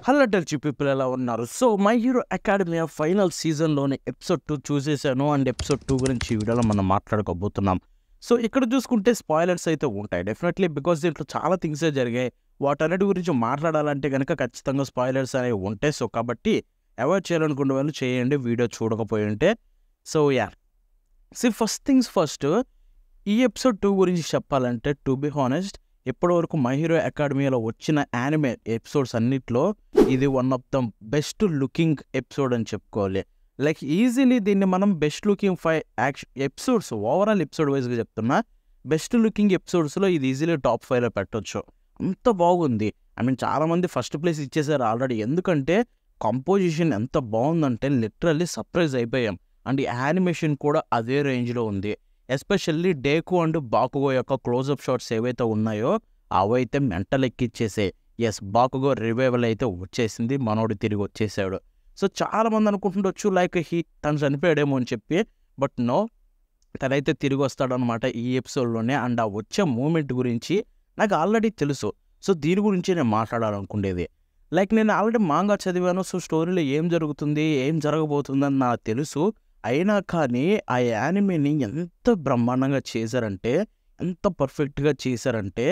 Hello టెల్చి people ఎలా ఉన్నారు? So My Hero Academia final సీజన్లోని ఎపిసోడ్ 2 చూసేసాను అండ్ ఎపిసోడ్ 2 గురించి ఈ వీడియోలో మనం మాట్లాడుకోబోతున్నాం. సో ఇక్కడ చూసుకుంటే స్పాయిలర్స్ అయితే ఉంటాయి డెఫినెట్లీ, బికాస్ దీంట్లో చాలా థింగ్సే జరిగాయి. వాటన్నిటి గురించి మాట్లాడాలంటే కనుక ఖచ్చితంగా స్పాయిలర్స్ అనేవి ఉంటాయి. సో కాబట్టి అవాయిడ్ చేయాలనుకునే వాళ్ళు చేయండి, వీడియో చూడకపోయి ఉంటే. సో ఫస్ట్ థింగ్స్ ఫస్ట్, ఈ ఎపిసోడ్ 2 గురించి చెప్పాలంటే టు బి హానెస్ట్, ఇప్పటివరకు మై హీరో అకాడమీలో వచ్చిన యానిమే ఎపిసోడ్స్ అన్నిట్లో ఇది one of the best looking episode అని చెప్పుకోవాలి. లైక్ ఈజీలీ దీన్ని మనం best looking 5 episodes overall episode వైజ్గా చెప్తున్నా, బెస్ట్ లుకింగ్ ఎపిసోడ్స్లో ఇది ఈజీలీ టాప్ 5లో పెట్టవచ్చు. అంత బాగుంది. ఐ మీన్ చాలామంది ఫస్ట్ ప్లేస్ ఇచ్చేసారు ఆల్రెడీ, ఎందుకంటే కంపోజిషన్ ఎంత బాగుందంటే లిటరల్లీ సర్ప్రైజ్ అయిపోయాం. అండ్ ఈ యానిమేషన్ కూడా అదే రేంజ్లో ఉంది. ఎస్పెషల్లీ డేకు అండ్ బాకుగో యొక్క క్లోజప్ షాట్స్ ఏవైతే ఉన్నాయో అవైతే మెంటల్ ఎక్కిచ్చేసే. బాకుగో రివైవల్ అయితే వచ్చేసింది, మనోడు తిరిగి వచ్చేసాడు. సో చాలామంది అనుకుంటుండొచ్చు లైక్ తను చనిపోయాడేమో అని చెప్పి, బట్ నో, తనైతే తిరిగి వస్తాడనమాట ఈ ఎపిసోడ్లోనే. అండ్ ఆ వచ్చే మూమెంట్ గురించి నాకు ఆల్రెడీ తెలుసు. సో దీని గురించి నేను మాట్లాడాలనుకునేది. లైక్ నేను ఆల్రెడీ మాంగా చదివాను. సో స్టోరీలో ఏం జరుగుతుంది, ఏం జరగబోతుందని నాకు తెలుసు. అయినా కానీ ఆ యానిమేని ఎంత బ్రహ్మాండంగా చేశారంటే, ఎంత పర్ఫెక్ట్గా చేశారంటే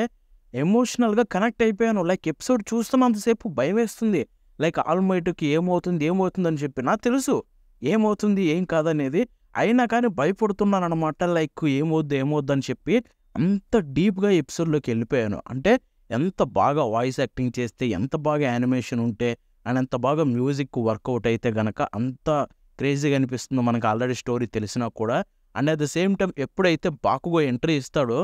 ఎమోషనల్గా కనెక్ట్ అయిపోయాను. లైక్ ఎపిసోడ్ చూస్తున్నంతసేపు భయం వేస్తుంది. లైక్ ఆల్మైట్కి ఏమవుతుంది అని చెప్పి నాకు తెలుసు ఏమవుతుంది ఏం కాదనేది. అయినా కానీ భయపడుతున్నాను అనమాట. లైక్ ఏమవుద్దు అని చెప్పి అంత డీప్గా ఎపిసోడ్లోకి వెళ్ళిపోయాను. అంటే ఎంత బాగా వాయిస్ యాక్టింగ్ చేస్తే, ఎంత బాగా యానిమేషన్ ఉంటే, అండ్ ఎంత బాగా మ్యూజిక్ వర్కౌట్ అయితే గనక అంత క్రేజీగా అనిపిస్తుందో మనకు ఆల్రెడీ స్టోరీ తెలిసినా కూడా. And at the same time ఎప్పుడైతే బాకుగో ఎంట్రీ ఇస్తాడో,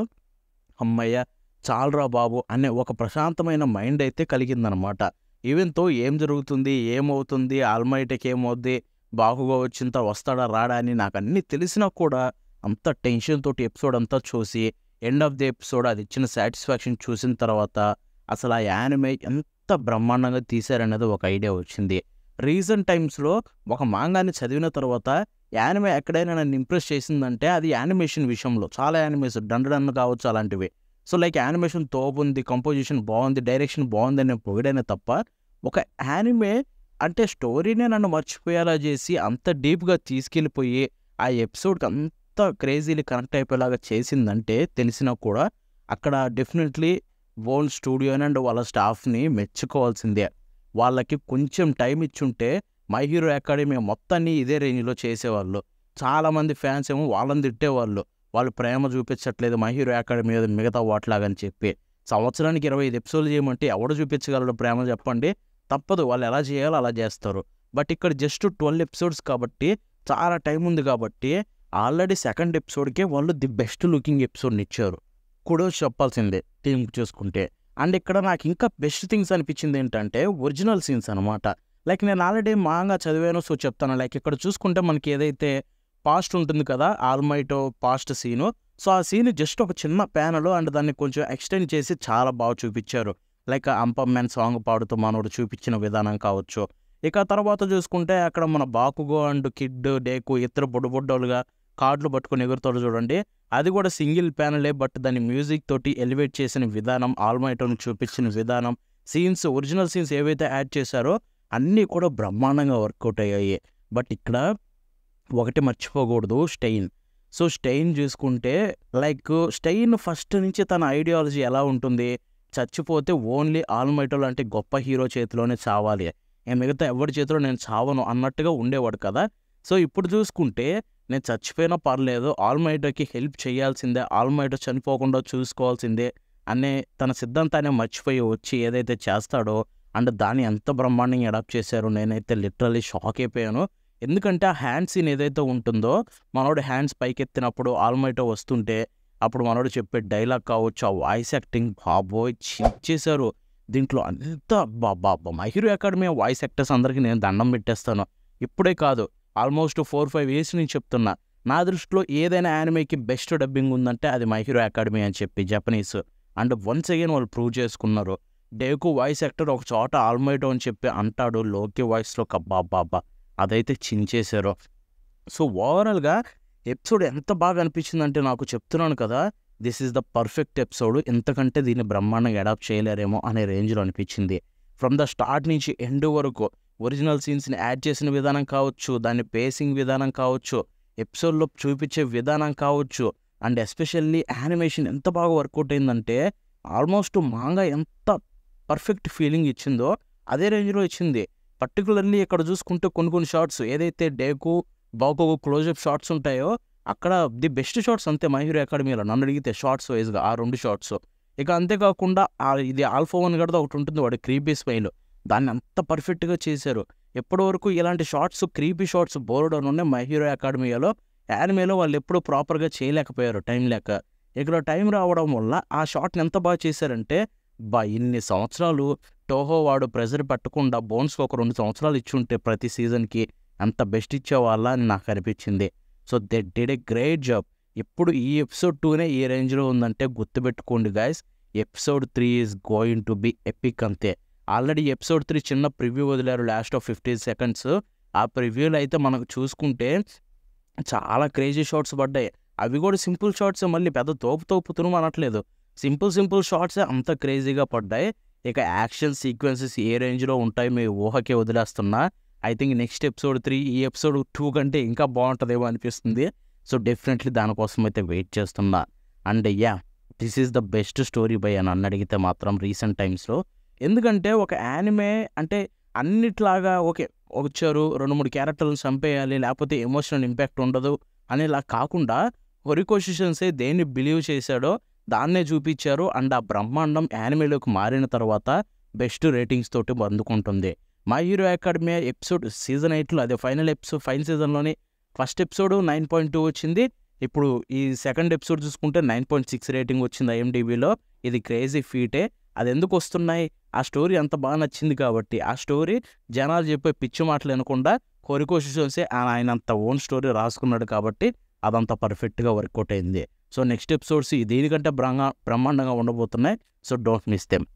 అమ్మయ్య చాలరా బాబు అనే ఒక ప్రశాంతమైన మైండ్ అయితే కలిగిందనమాట. ఈవెన్తో ఏం జరుగుతుంది, ఏమవుతుంది, ఆల్మైట్కి ఏమవుద్ది, బాకుగో వచ్చినంత వస్తాడా రాడా అని నాకు అన్నీ తెలిసినా కూడా అంత టెన్షన్ తోటి ఎపిసోడ్ అంతా చూసి ఎండ్ ఆఫ్ ది ఎపిసోడ్ అది ఇచ్చిన సాటిస్ఫాక్షన్ చూసిన తర్వాత అసలు ఆ యానిమే ఎంత బ్రహ్మాండంగా తీశారనేది ఒక ఐడియా వచ్చింది. రీసెంట్ టైమ్స్లో ఒక మాంగాని చదివిన తర్వాత యానిమే ఎక్కడైనా నన్ను ఇంప్రెస్ చేసిందంటే అది యానిమేషన్ విషయంలో. చాలా యానిమేషన్ డండన్ కావచ్చు అలాంటివి. సో లైక్ యానిమేషన్ తోపుంది, కంపోజిషన్ బాగుంది, డైరెక్షన్ బాగుంది అని పొగిడైనా తప్ప, ఒక యానిమే అంటే స్టోరీనే నన్ను మర్చిపోయేలా చేసి అంత డీప్గా తీసుకెళ్ళిపోయి ఆ ఎపిసోడ్కి అంత క్రేజీలీ కనెక్ట్ అయిపోయేలాగా చేసిందంటే తెలిసినా కూడా అక్కడ డెఫినెట్లీ ఓన్ స్టూడియో అండ్ వాళ్ళ స్టాఫ్ని మెచ్చుకోవాల్సిందే. వాళ్ళకి కొంచెం టైం ఇచ్చుంటే మై హీరో అకాడమీ మొత్తాన్ని ఇదే రేంజ్లో చేసేవాళ్ళు. చాలామంది ఫ్యాన్స్ ఏమో వాళ్ళని తిట్టేవాళ్ళు, వాళ్ళు ప్రేమ చూపించట్లేదు మై హీరో అకాడమీ మీద మిగతా వాటిలాగని చెప్పి. సంవత్సరానికి 25 ఎపిసోడ్లు చేయమంటే ఎవడు చూపించగలడు ప్రేమ చెప్పండి? తప్పదు, వాళ్ళు ఎలా చేయాలో అలా చేస్తారు. బట్ ఇక్కడ జస్ట్ 12 ఎపిసోడ్స్ కాబట్టి చాలా టైం ఉంది కాబట్టి ఆల్రెడీ సెకండ్ ఎపిసోడ్కే వాళ్ళు ది బెస్ట్ లుకింగ్ ఎపిసోడ్ని ఇచ్చారు. కుడోస్ చెప్పాల్సిందే టీం చూసుకుంటే. అండ్ ఇక్కడ నాకు ఇంకా బెస్ట్ థింగ్స్ అనిపించింది ఏంటంటే ఒరిజినల్ సీన్స్ అనమాట. లైక్ నేను ఆల్రెడీ మాంగా చదివాను, సో చెప్తాను. లైక్ ఇక్కడ చూసుకుంటే మనకి ఏదైతే పాస్ట్ ఉంటుంది కదా, ఆల్మైటో పాస్ట్ సీను. సో ఆ సీన్ జస్ట్ ఒక చిన్న ప్యానల్ అండ్ దాన్ని కొంచెం ఎక్స్టెండ్ చేసి చాలా బాగా చూపించారు. లైక్ అంపమ్యాన్ సాంగ్ పాడుతూ మనోడు చూపించిన విధానం కావచ్చు. ఇక తర్వాత చూసుకుంటే అక్కడ మన బాకుగో అండ్ కిడ్ డేకు ఇద్దరు బొడ్డోలుగా కార్డులు పట్టుకుని ఎగురుతాడు చూడండి, అది కూడా సింగిల్ ప్యానలే, బట్ దాని మ్యూజిక్ తోటి ఎలివేట్ చేసిన విధానం, ఆల్మైటోని చూపించిన విధానం, సీన్స్ ఒరిజినల్ సీన్స్ ఏవైతే యాడ్ చేశారో అన్నీ కూడా బ్రహ్మాండంగా వర్కౌట్ అయ్యాయి. బట్ ఇక్కడ ఒకటి మర్చిపోకూడదు, స్టెయిన్. సో స్టెయిన్ చూసుకుంటే లైక్ స్టెయిన్ ఫస్ట్ నుంచి తన ఐడియాలజీ ఎలా ఉంటుంది, చచ్చిపోతే ఓన్లీ ఆల్మైటో లాంటి గొప్ప హీరో చేతిలోనే చావాలి, మిగతా ఎవరి చేతిలో నేను చావను అన్నట్టుగా ఉండేవాడు కదా. సో ఇప్పుడు చూసుకుంటే నేను చచ్చిపోయినా పర్లేదు, ఆల్మైటోకి హెల్ప్ చేయాల్సిందే, ఆల్మైటో చనిపోకుండా చూసుకోవాల్సిందే అనే తన సిద్ధాంతాన్ని మర్చిపోయి వచ్చి ఏదైతే చేస్తాడో అండ్ దాన్ని ఎంత బ్రహ్మాండంగా అడాప్ట్ చేశారో నేనైతే లిటరల్లీ షాక్ అయిపోయాను. ఎందుకంటే ఆ హ్యాండ్ సీన్ ఏదైతే ఉంటుందో, మనోడు హ్యాండ్స్ పైకెత్తినప్పుడు ఆల్మైటో వస్తుంటే అప్పుడు మనోడు చెప్పే డైలాగ్ కావచ్చు, ఆ వాయిస్ యాక్టింగ్ బాబోయ్ చేశారు దీంట్లో. అంత బాబా My Hero Academy voice actors అందరికీ నేను దండం పెట్టేస్తాను. ఇప్పుడే కాదు, ఆల్మోస్ట్ 4-5 ఇయర్స్ నుంచి చెప్తున్నా. నా దృష్టిలో ఏదైనా యానిమేకి బెస్ట్ డబ్బింగ్ ఉందంటే అది మై హీరో అకాడమీ అని చెప్పి జపనీస్. అండ్ వన్స్ అగైన్ వాళ్ళు ప్రూవ్ చేసుకున్నారు. డేకు వాయిస్ యాక్టర్ ఒక చోట ఆల్మైటో అని చెప్పి అంటాడు లోకి వాయిస్లో, బాబా అదైతే చించేశారు. సో ఓవరాల్గా ఎపిసోడ్ ఎంత బాగా అనిపించిందంటే నాకు చెప్తున్నాను కదా, this is the perfect episode. ఎంతకంటే దీన్ని బ్రహ్మాండంగా అడాప్ట్ చేయలేరేమో అనే రేంజ్లో అనిపించింది. ఫ్రమ్ ద స్టార్ట్ నుంచి ఎండ్ వరకు ఒరిజినల్ సీన్స్ని యాడ్ చేసిన విధానం కావచ్చు, దాని పేసింగ్ విధానం కావచ్చు, ఎపిసోడ్లో చూపించే విధానం కావచ్చు, అండ్ ఎస్పెషల్లీ యానిమేషన్ ఎంత బాగా వర్కౌట్ అయిందంటే ఆల్మోస్ట్ మాంగా ఎంత పర్ఫెక్ట్ ఫీలింగ్ ఇచ్చిందో అదే రేంజ్లో ఇచ్చింది. పర్టికులర్లీ ఇక్కడ చూసుకుంటే కొన్ని షార్ట్స్ ఏదైతే డేకు బాకు క్లోజప్ షార్ట్స్ ఉంటాయో అక్కడ ది బెస్ట్ షార్ట్స్ అంతే మై హీరో అకాడమీలో నన్ను అడిగితే షార్ట్స్ వైజ్గా ఆ 2 షార్ట్స్. ఇక అంతేకాకుండా ఇది ఆల్ఫా 1 గడదా ఒకటి ఉంటుంది, వాడి క్రీపీ స్మైల్, దాన్ని అంత పర్ఫెక్ట్గా చేశారు. ఎప్పటివరకు ఇలాంటి షార్ట్స్ క్రీపీ షార్ట్స్ బోర్డర్ ఉన్నాయి మై హీరో అకాడమీలో. యానిమేలో వాళ్ళు ఎప్పుడూ ప్రాపర్గా చేయలేకపోయారు టైం లేక. ఇక్కడ టైం రావడం వల్ల ఆ షాట్ని ఎంత బాగా చేశారంటే ఇన్ని సంవత్సరాలు టోహో వాడు ప్రెజర్ పెట్టకుండా బోన్స్కి ఒక 2 సంవత్సరాలు ఇచ్చుంటే ప్రతి సీజన్కి అంత బెస్ట్ ఇచ్చేవాళ్ళ అని నాకు అనిపించింది. So they did a great job. ఇప్పుడు ఈ ఎపిసోడ్ 2నే ఈ రేంజ్లో ఉందంటే గుర్తుపెట్టుకోండి guys, episode 3 is going to be epic అంతే. ఆల్రెడీ ఎపిసోడ్ 3 చిన్న ప్రివ్యూ వదిలారు లాస్ట్ ఆఫ్ 15 సెకండ్స్. ఆ ప్రివ్యూలో అయితే మనకు చూసుకుంటే చాలా క్రేజీ షాట్స్ పడ్డాయి. అవి కూడా సింపుల్ షాట్సే, మళ్ళీ పెద్ద తోపు తురుము అనట్లేదు, సింపుల్ షాట్సే అంత క్రేజీగా పడ్డాయి. ఇక యాక్షన్ సీక్వెన్సెస్ ఏ రేంజ్లో ఉంటాయి మీ ఊహకే వదిలేస్తున్నా. ఐ థింక్ నెక్స్ట్ ఎపిసోడ్ 3 ఈ ఎపిసోడ్ 2 కంటే ఇంకా బాగుంటుందేమో అనిపిస్తుంది. సో డెఫినెట్లీ దానికోసం అయితే వెయిట్ చేస్తున్నా. And this is the best story by అని అడిగితే మాత్రం రీసెంట్ టైమ్స్లో. ఎందుకంటే ఒక యానిమే అంటే అన్నిట్లాగా ఓకే వచ్చారు 2-3 క్యారెక్టర్లను చంపేయాలి లేకపోతే ఎమోషనల్ ఇంపాక్ట్ ఉండదు అనేలా కాకుండా హొరికోషి సెన్సై దేన్ని బిలీవ్ చేశాడో దాన్నే చూపించారు. అండ్ ఆ బ్రహ్మాండం యానిమేలోకి మారిన తర్వాత బెస్ట్ రేటింగ్స్ తోటి అందుకుంటుంది. My Hero Academy episode season 8లో అదే ఫైనల్ సీజన్లోని ఫస్ట్ ఎపిసోడ్ 9.2 వచ్చింది. ఇప్పుడు ఈ సెకండ్ ఎపిసోడ్ చూసుకుంటే 9.6 రేటింగ్ వచ్చింది IMDbలో. ఇది క్రేజీ ఫీటే. అది ఎందుకు వస్తున్నాయి, ఆ స్టోరీ అంత బాగా నచ్చింది కాబట్టి. ఆ స్టోరీ జనాలు చెప్పే పిచ్చి మాటలు వినకుండా హొరికోషి సెన్సై ఆయన అంత ఓన్ స్టోరీ రాసుకున్నాడు కాబట్టి అదంతా పర్ఫెక్ట్గా వర్కౌట్ అయింది. సో నెక్స్ట్ ఎపిసోడ్స్ దీనికంటే బ్రహ్మాండంగా ఉండబోతున్నాయి. So don't miss them.